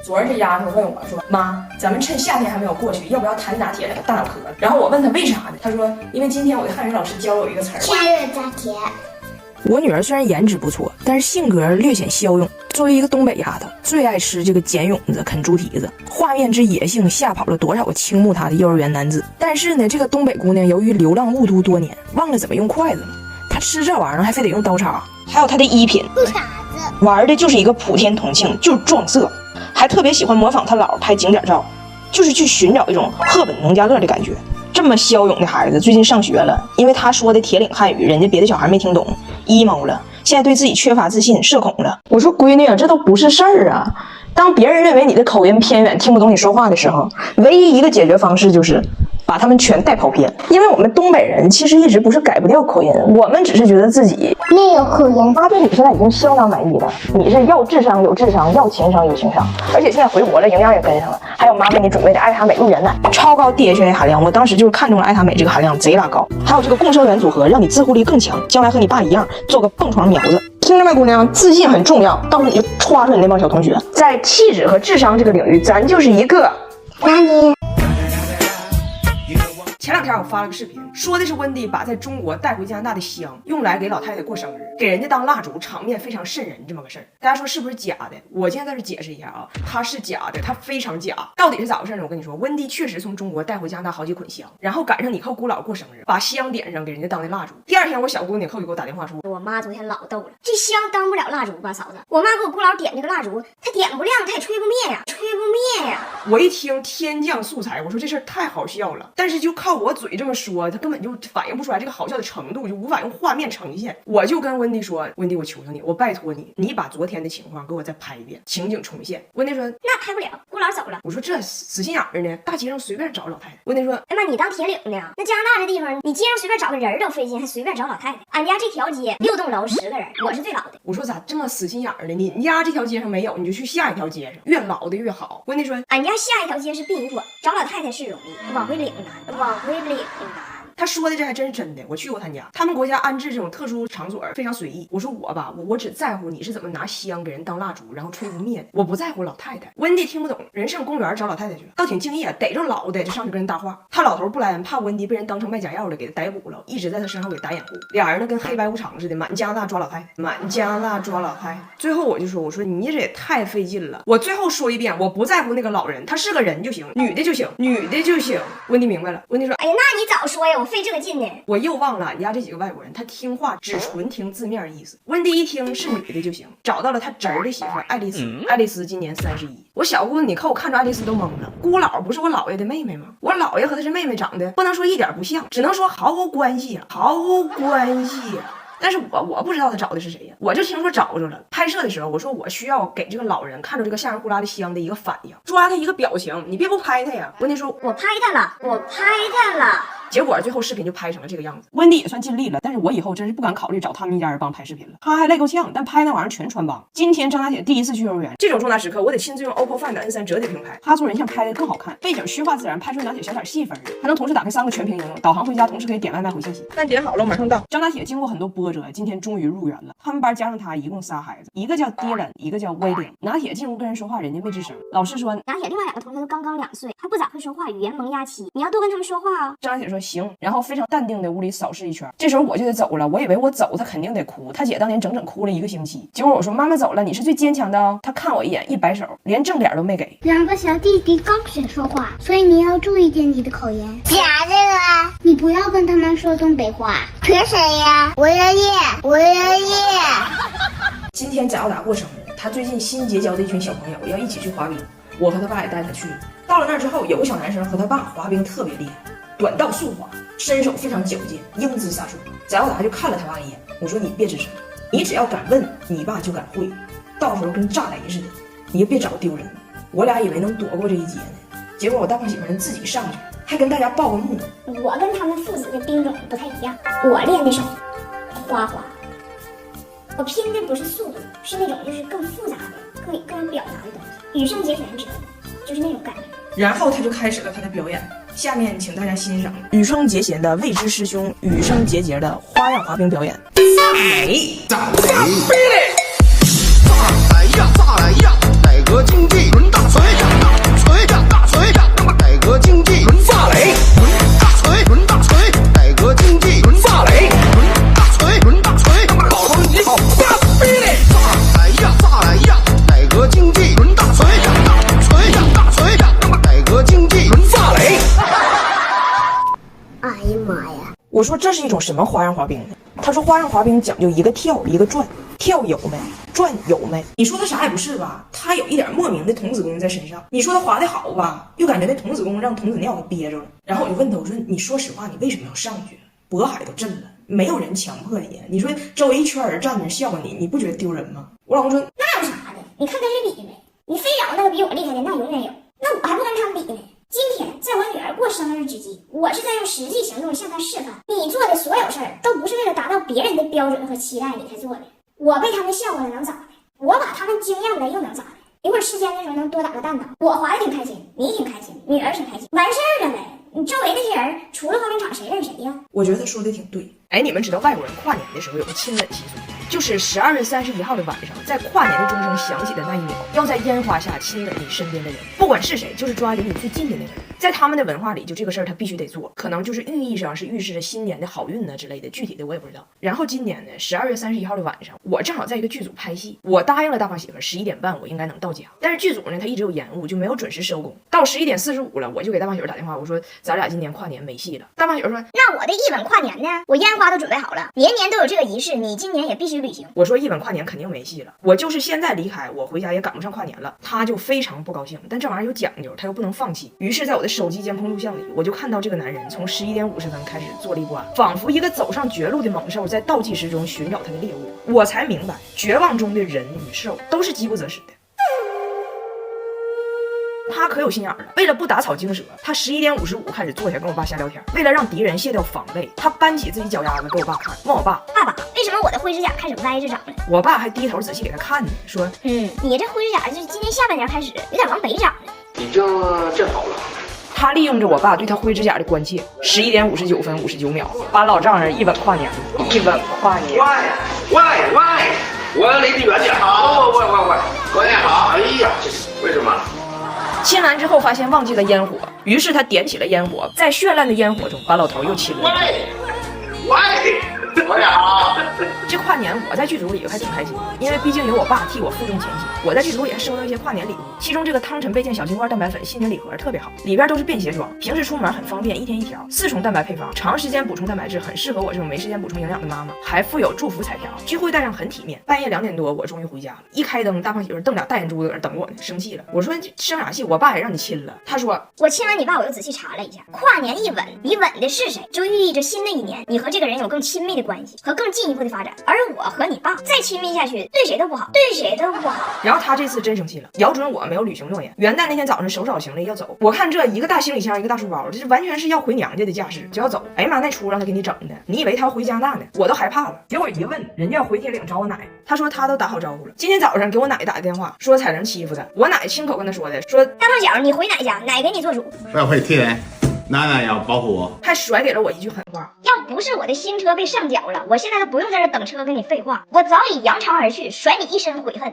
昨儿这丫头问我说：“妈，咱们趁夏天还没有过去，要不要弹打铁来个大脑壳？”然后我问她为啥呢？她说：“因为今天我的汉语老师教我一个词儿。”天热扎铁。我女儿虽然颜值不错，但是性格略显骁勇。作为一个东北丫头，最爱吃这个捡蛹子、啃猪蹄子，画面之野性吓跑了多少个倾慕她的幼儿园男子。但是呢，这个东北姑娘由于流浪雾都多年，忘了怎么用筷子了。她吃这玩意儿还非得用刀叉。还有她的衣品，裤衩子玩的就是一个普天同庆，就是撞色，还特别喜欢模仿她姥拍景点照，就是去寻找一种赫本农家乐的感觉。这么骁勇的孩子最近上学了，因为他说的铁岭汉语，人家别的小孩没听懂，emo 了，现在对自己缺乏自信，社恐了。我说闺女啊，这都不是事儿啊。当别人认为你的口音偏远，听不懂你说话的时候，唯一一个解决方式就是把他们全带跑偏。因为我们东北人其实一直不是改不掉口音，我们只是觉得自己没有口音。妈对你现在已经相当满意了，你是要智商有智商，要情商有情商，而且现在回国了，营养也跟上了，还有妈给你准备的爱塔美露原奶，超高 DHA 含量，我当时就是看中了爱塔美这个含量贼拉高，还有这个共生元组合，让你自护力更强，将来和你爸一样做个蹦床苗子。听着没，姑娘，自信很重要，到时候你就歘出你那帮小同学，在气质和智商这个领域，咱就是一个。那你前两天我发了个视频，说的是温迪把在中国带回加拿大的香用来给老太太过生日，给人家当蜡烛，场面非常瘆人这么个事儿。大家说是不是假的？我现在在这解释一下啊，它是假的，它非常假。到底是咋回事呢？我跟你说，温迪确实从中国带回加拿大好几捆香，然后赶上你靠姑姥过生日，把香点上给人家当的蜡烛。第二天我小姑你扣就给我打电话说，我妈昨天老逗了，这香当不了蜡烛吧，嫂子？我妈给我姑姥点这个蜡烛，她点不亮，她也吹不灭呀，吹不灭呀。我一听天降素材，我说这事儿太好笑了，但是就靠我嘴这么说，他根本就反映不出来这个好笑的程度，就无法用画面呈现。我就跟温迪说，温迪，我求求你，我拜托你，你把昨天的情况给我再拍一遍，情景重现。温迪说那拍不了，姑姥走了。我说这死心眼儿呢，大街上随便找老太太。温迪说哎妈，你当铁岭呢？那加拿大这地方，你街上随便找个人都费劲，还随便找老太太。俺家这条街6栋楼10个人，我是最老的。我说咋这么死心眼儿呢？你家这条街上没有，你就去下一条街上，越老的越好。温迪说俺家下一条街是殡仪馆，找老太太是容易，往回领难，往回领难。他说的这还真是真的，我去过他家，他们国家安置这种特殊场所非常随意。我说我吧，我只在乎你是怎么拿香给人当蜡烛，然后吹不灭的，我不在乎老太太。温迪听不懂，人上公园找老太太去了，倒挺敬业，逮着老的就上去跟人搭话。他老头不来，怕温迪被人当成卖假药的给他逮捕了，一直在他身后给打掩护。俩人呢跟黑白无常似的，满加拿大抓老太太，满加拿大抓老太太。最后我就说，我说你这也太费劲了。我最后说一遍，我不在乎那个老人，他是个人就行，女的就行，女的就行。温迪明白了。温迪说，哎呀，那你早说呀，我费这个劲呢。我又忘了俺家这几个外国人，他听话只纯听字面意思。温迪一听是女的就行，找到了他侄儿的媳妇爱丽丝。爱丽丝今年31。我小姑子你看我看着爱丽丝都懵了，姑姥不是我姥爷的妹妹吗？我姥爷和她是妹妹，长得不能说一点不像，只能说毫无关系啊，毫无关系啊。但是我不知道他找的是谁呀，我就听说找着了。拍摄的时候我说我需要给这个老人看着这个吓人呼啦的香的一个反应，抓他一个表情，你别不拍他呀。温迪说我拍他了，我拍他了。结果最后视频就拍成了这个样子。温迪也算尽力了，但是我以后真是不敢考虑找他们一家人帮拍视频了，他还累够呛，但拍那玩意儿全穿帮。今天张大姐第一次去幼儿园，这种重大时刻我得亲自用 OPPO Find N3折叠屏拍，他做人像拍的更好看，背景虚化自然，拍出张大姐小点细分，还能同时打开3个全屏应用，导航回家同时可以点外卖回信息。饭点好了，马上到。张大姐经过很多波折，今天终于入园了。他们班加上她一共3孩子，一个叫Dylan，一个叫威廉。拿铁进屋跟人说话，人家没吱声。老师说拿铁另外2个同学都刚刚2岁，还不咋会说话，语言萌芽期，你要多跟他们说话啊。张大姐说行，然后非常淡定的屋里扫视一圈。这时候我就得走了，我以为我走她肯定得哭，她姐当年整整哭了1个星期。结果我说妈妈走了，你是最坚强的哦。她看我一眼，一摆手，连正脸都没给。2个小弟弟刚学说话，所以你要注意点你的口音。假这个，你不要跟他们说东北话。学谁呀？我爷爷，我爷爷。今天贾耀达过生日，他最近新结交的一群小朋友要一起去滑冰，我和他爸也带他去。到了那儿之后，有个小男生和他爸滑冰特别厉害，短道速滑，身手非常矫健，英姿飒爽。贾耀达就看了他爸一眼，我说你别吱声，你只要敢问，你爸就敢会，到时候跟炸雷似的，你也别找丢人。我俩以为能躲过这一劫呢，结果我大胖媳妇人自己上去，还跟大家报个幕。我跟他们父子的兵种不太一样，我练的是花滑，我拼的不是速度，是那种就是更复杂的、更有表达的东西。羽生结弦知道吗？就是那种感觉。然后他就开始了他的表演，下面请大家欣赏羽生结弦的未知师兄羽生结节的花样滑冰表演。炸雷，炸雷，炸雷呀，炸雷呀，哪个竞技轮大赛？我说这是一种什么花样滑冰呢？他说花样滑冰讲究一个跳一个转，跳有没？转有没？你说他啥也不是吧？他有一点莫名的童子功在身上。你说他滑得好吧？又感觉那童子功让童子尿给憋着了。然后我就问他，我说你说实话，你为什么要上去？渤海都震了，没有人强迫你。你说周围一圈人站那笑话你，你不觉得丢人吗？我老公说那有啥的？你看跟谁比呗？你非找那个比我厉害的，那永远有。那我还不跟他们比呢。今天在我女儿过生日之际，我是在用实际行动向她示范，你做的所有事儿都不是为了达到别人的标准和期待你才做的。我被他们笑话了能咋的？我把他们惊艳了又能咋的？一会儿试尖的时候能多打个蛋呢。我滑的挺开心，你挺开心，女儿挺开心，完事儿了呗。你周围那些人除了滑冰场谁认识谁呀？我觉得他说的挺对。哎，你们知道外国人跨年的时候有个亲吻习俗，就是12月31号的晚上，在跨年的钟声响起的那一秒，要在烟花下亲吻你身边的人，不管是谁，就是抓离你最近的那个人。在他们的文化里，就这个事儿他必须得做，可能就是寓意上是预示着新年的好运呢之类的，具体的我也不知道。然后今年呢，12月31号的晚上，我正好在一个剧组拍戏，我答应了大胖媳妇11点半我应该能到家，但是剧组呢他一直有延误，就没有准时收工。到11点45了，我就给大胖媳妇打电话，我说咱俩今年跨年没戏了。大胖媳妇说那我的一吻跨年呢？我烟花都准备好了，年年都有这个仪式，你今年也必须履行。我说一吻跨年肯定没戏了，我就是现在离开，我回家也赶不上跨年了。他就非常不高兴，但这玩意儿有讲究，他又不能放弃。于是在我的手机监控录像里，我就看到这个男人从11点50分开始坐立不安，仿佛一个走上绝路的猛兽在倒计时中寻找他的猎物。我才明白，绝望中的人与兽都是饥不择食的。他可有心眼了，为了不打草惊蛇，他11点55开始坐下跟我爸瞎聊天。为了让敌人卸掉防备，他搬起自己脚丫子给我爸看，问我爸：爸爸，为什么我的灰指甲开始歪着长了？我爸还低头仔细给他看呢，说：你这灰指甲就是今年下半年开始有点往北长了。已经正好了。他利用着我爸对他灰指甲的关切，11点59分59秒，把老丈人一吻跨年，一吻跨年。喂，我离得远点。好，喂，过年好。哎呀，为什么？亲完之后发现忘记了烟火，于是他点起了烟火，在绚烂的烟火中把老头又亲了。过年好。这跨年我在剧组里还挺开心，因为毕竟有我爸替我负重前行。我在剧组里还收到一些跨年礼物，其中这个汤臣倍健小金罐蛋白粉新年礼盒特别好，里边都是便携装，平时出门很方便，一天一条，4重蛋白配方，长时间补充蛋白质，很适合我这种没时间补充营养的妈妈。还附有祝福彩条，聚会带上很体面。半夜2点多，我终于回家了，一开灯，大胖媳妇瞪俩大眼珠子在那等我呢，生气了。我说生啥气？我爸也让你亲了。他说我亲完你爸，我又仔细查了一下，跨年一吻，你吻的是谁，就寓意着新的一年你和这个人有更亲密的关系和更进一步的发展。而我和你爸再亲密下去，对谁都不好，对谁都不好。然后他这次真生气了，咬准我没有履行诺言。元旦那天早上手找行李要走，我看这一个大行李箱一个大书包，这完全是要回娘家的架势，就要走。哎呀妈，那出让他给你整的，你以为他要回加拿大呢？我都害怕了。结果一问，人家要回铁岭找我奶，他说他都打好招呼了。今天早上给我奶打的电话，说彩玲欺负他，我奶亲口跟他说的，说大胖小你回奶家，奶给你做主。我会替奶奶要保护我，还甩给了我一句狠话。要不是我的新车被上缴了，我现在都不用在这等车跟你废话，我早已扬长而去，甩你一身悔恨。